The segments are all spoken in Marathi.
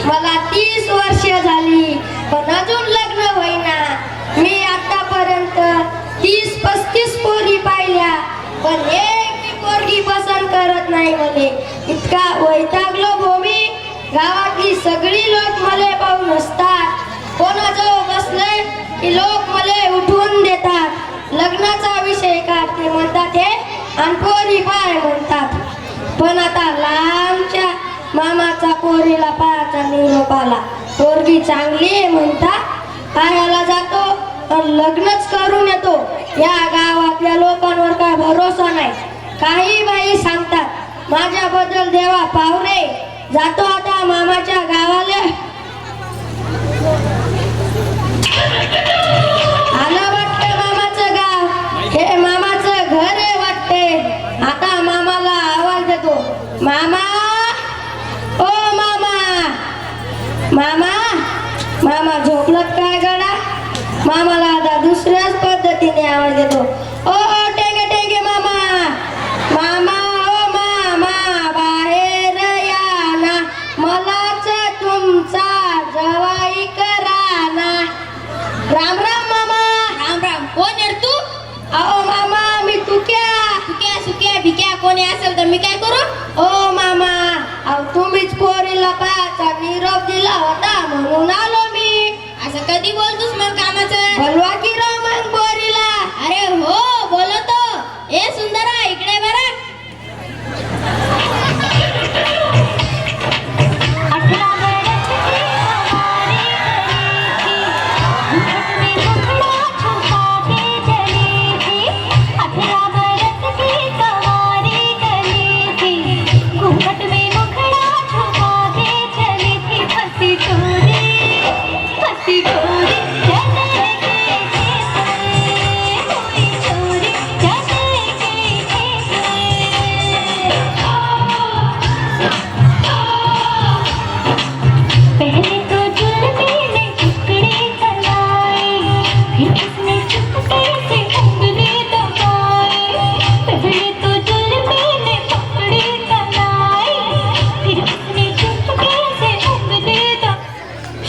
मला 30 वर्ष झाली पण अजून लग्न होईना. मी आतापर्यंत 30-35 पोरी पाहिल्या पण एक मी पोरगी पसंत करत नाही. मले इतका वैतागलो भूमी. गावातली सगळी लोक मले पाहून हसतात. कोणाजवळ बसले की लोक मले उठवून देतात. लग्नाचा विषय काढते म्हणतात हे आणि पोरी पाय म्हणतात. पण आता लांबच्या मामाचा पोरीला पायाचा निरोप आला. पोरगी चांगली आहे म्हणतात. पायाला जातो पण लग्नच करून येतो. या गावातल्या लोकांवर काय भरोसा नाही. काही बाई सांगतात माझ्याबद्दल देवा पावरे. जातो आता मामाच्या गावाला. आलं वाटतं मामाचं गाव. हे मामाचं घर आहे वाटते. आता मामाला आवाज देतो. मामा, ओ मामा. मामा, मामा झोपलत काय गडा. मामाला आता दुसऱ्याच पद्धतीने आवाज देतो. ओ टेंगे टेंगे मामा. मामा, ओ मामा बाहेर या ना. मलाच तुमचा जवाई करा ना. राम राम मामा. राम राम. कोण आहे तू? अहो मामा मी तुक्या. सुक्या सुक्या भिक्या कोणी असेल तर मी काय करू? ओ मामा, अहो तुम्हीच पोरीला पायाचा निरोप दिला होता म्हणून आलो मी. असं कधी बोलतोस मग कामाचं? बोलवा की राव मग पोरीला. अरे हो बोलतो. ए सुंदरा इकडे बरं.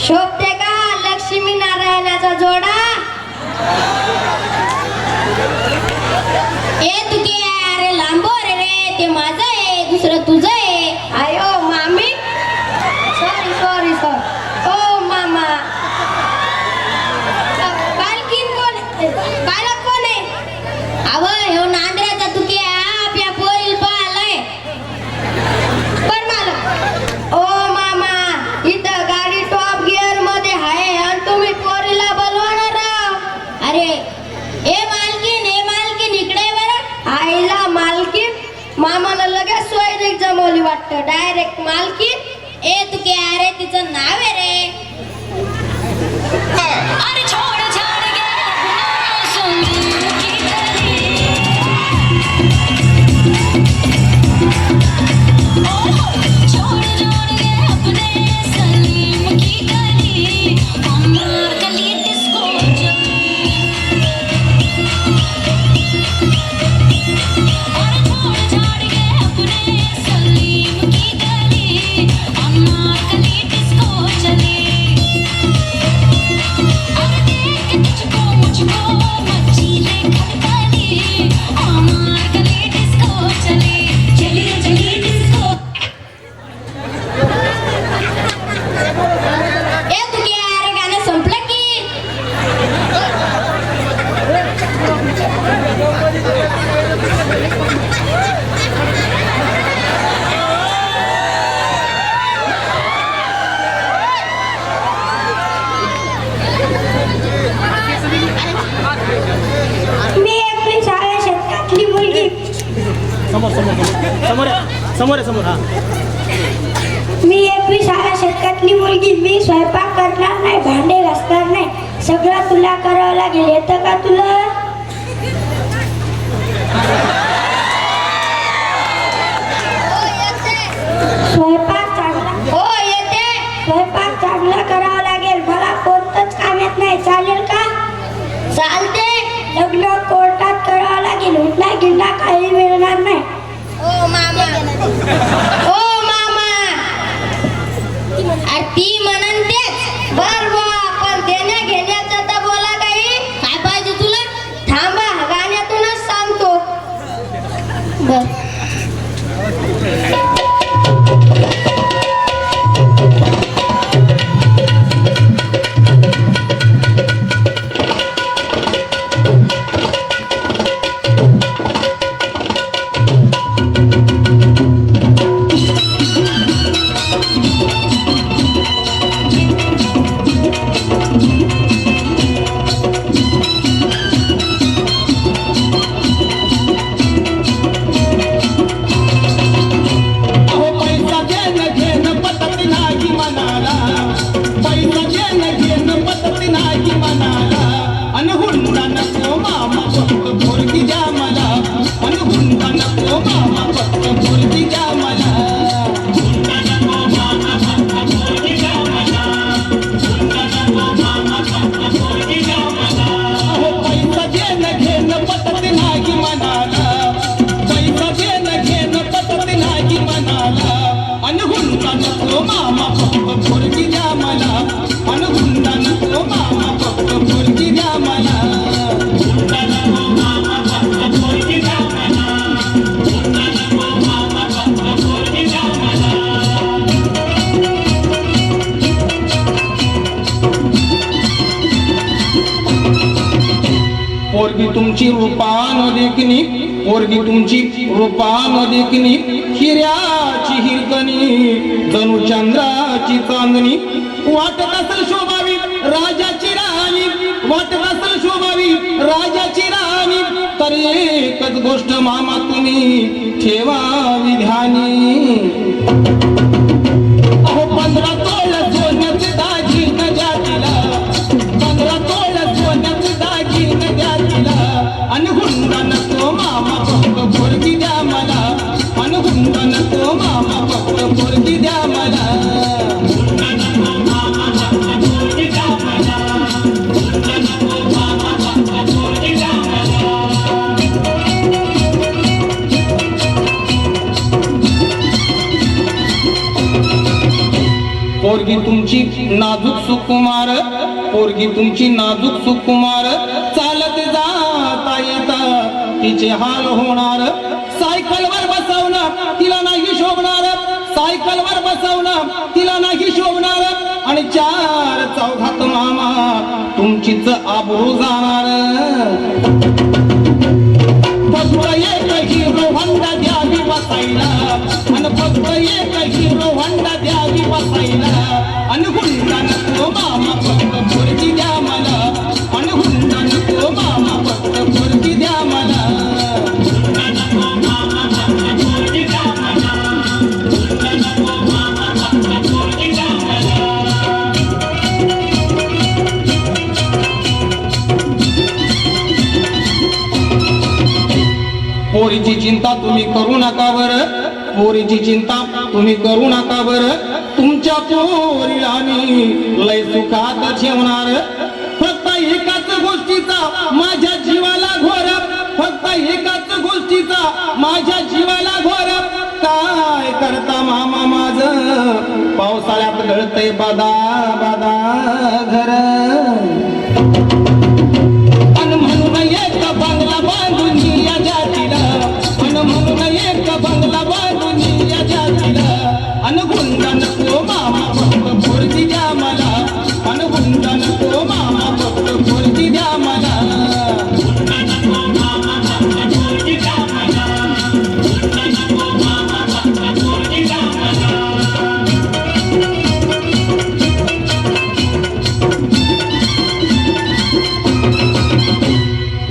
शोभते का लक्ष्मी नारायणाचा जोडा. ए तुके अरे लांबो रे रे. ते माझं आहे दुसरं तुझं आहे. आयो मामी. Sorry sorry sorry. ओ मामा. बालकीन कोण बालक कोण आहे? अव ह्यो नांद्र्याचा तुके आपल्या पोरील पालाय. पण मालक. ओ मामा इथं गाडी टॉप गिअर मध्ये आहे आणि तुम्ही पोरीला बोलवणार राव. अरे ए मालकीन इकडे बरं. आईला मालकीन. मामाला लगेच सोयरीक जमवली वाटतं. डायरेक्ट मालकीन. ए तुके अरे तिचं नाव आहे रे. अरे छोड छाड गया सुन की गली. छोड़ छोड़ गया अपने सलीम की गली. अमर गली डिस्को चली. अरे छोड़ छाड़ गया अपने सलीम की गली. अमर गली डिस्को चली. अरे देख के तुझको मुझको मची ले खटखटी. अमर गली डिस्को चली. चली चली डिस्को. ए तुके अरे गाणं संपलं की. मी 21व्या शतकातली मुलगी. समोर समोर समोर समोर समोर हा. मी 21व्या शतकातली मुलगी. मी स्वयंपाक करणार नाही, भांडे घासणार नाही. सगळं तुला करावं लागेल. येतं का तुला? स्वयंपाक चांगला. हो येते. स्वयंपाक चांगला करावा लागेल. मला कोणतंच काम येत नाही. चालेल का? चालते. लग्न कोर्टात करावं लागेल. उठला गिल्ला काही मिळणार नाही. ओ मामा. ओ मामा. अरे ती म्हणन तेच बर पण देण्या घेण्याचं तर बोला काही. काय पाहिजे तुला? थांबा गाण्यातूनच सांगतो. बर पोरगी तुमची रूपान देखणी, पोरगी तुमची रूपान देखणी, हिऱ्याची हिरकणी जणू चंद्राची चांदणी, वाटत असेल शोभावी राजाची राणी, वाटत असेल शोभावी राजाची राणी, तर एकच गोष्ट मामा तुम्ही ठेवावी ध्यानी. अहो 15 तोळ सोन्याचे दागिने द्या तिला, 15 तोळ सोन्याचे दागिने द्या तिला, अन हुंडा नको मामा फक्त पोरगी द्या मला, अन हुंडा नको मामा फक्त पोरगी द्या मला. हुंडा नको मामा फक्त पोरगी द्या मला, हुंडा नको मामा फक्त पोरगी द्या मला. पोरगी तुमची नाजूक सुकुमार, पोरगी तुमची नाजूक सुकुमार, चालत जाता येता तिचे हाल होणार, सायकलवर बसवणं तिला नाही शोभणार, सायकलवर बसवणं तिला नाही शोभणार, आणि 4 चौघात मामा तुमचीच आबरू जाणार. फक्त एक हिरो होंडा द्यावी बसायला, आणि फक्त एक हिरो होंडा द्यावी बसायला, आणि हुंडा नको मामा फक्त पोरगी द्या मला, आणि हुंडा नको मामा फक्त पोरगी द्या मला. हुंडा नको मामा फक्त पोरगी द्या मला, हुंडा नको मामा फक्त पोरगी द्या मला. पोरीची चिंता तुम्ही करू नका बरं, पोरीची चिंता तुम्ही करू नका बरं, तुमच्या पोरीला मी लय सुखात ठेवणार. फक्त एकाच गोष्टीचा माझ्या जीवाला घोर, फक्त एकाच गोष्टीचा माझ्या जीवाला घोर, काय करता मामा माझं पावसाळ्यात गळतय बादा बादा घर. अन म्हणून एक बंगला बांधून या जातीला, अन म्हणून एक बंगला बांधून या जातीला, अन हुंडा नको मामा फक्त पोरगी द्या मला, अन हुंडा नको मामा फक्त पोरगी द्या मला. हुंडा नको मामा फक्त पोरगी द्या मला, हुंडा नको मामा फक्त पोरगी द्या मला.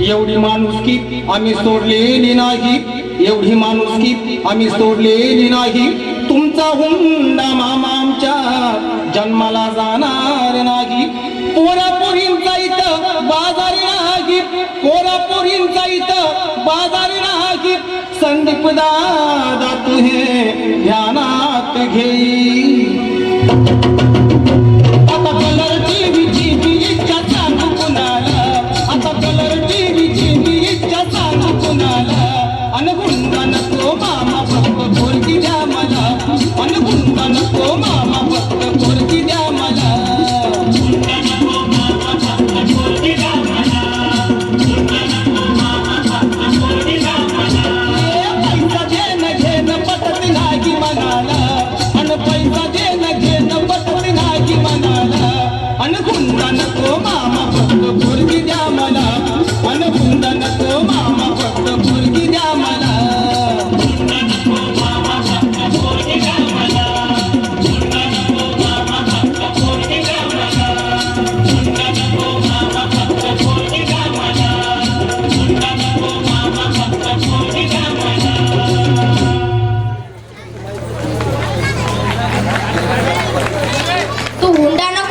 एवढी माणुसकी आम्ही सोडलेली नाही, एवढी माणुसकी आम्ही सोडलेली नाही, तुमचा हुंडा मामा आमच्या जन्माला जाणार नाही. पोरापोरींचा इथं बाजारी नाही, पोरापोरींचा इथं बाजारी नाही, संदीप दादा तू हे ध्यानात घेई. आता कलर टीव्हीची मी इच्छा सांगू कुणाला, आता कलर टीव्हीची मी इच्छा सांगू कुणाला, अन हुंडा नको मामा फक्त पोरगी द्या मला, अन हुंडा नको मामा फक्त पोरगी द्या हुंडा नको मामा फक्त पोरगी द्या मला अन हुंडा नको मामा फक्त पोरगी द्या मला तू हुंडा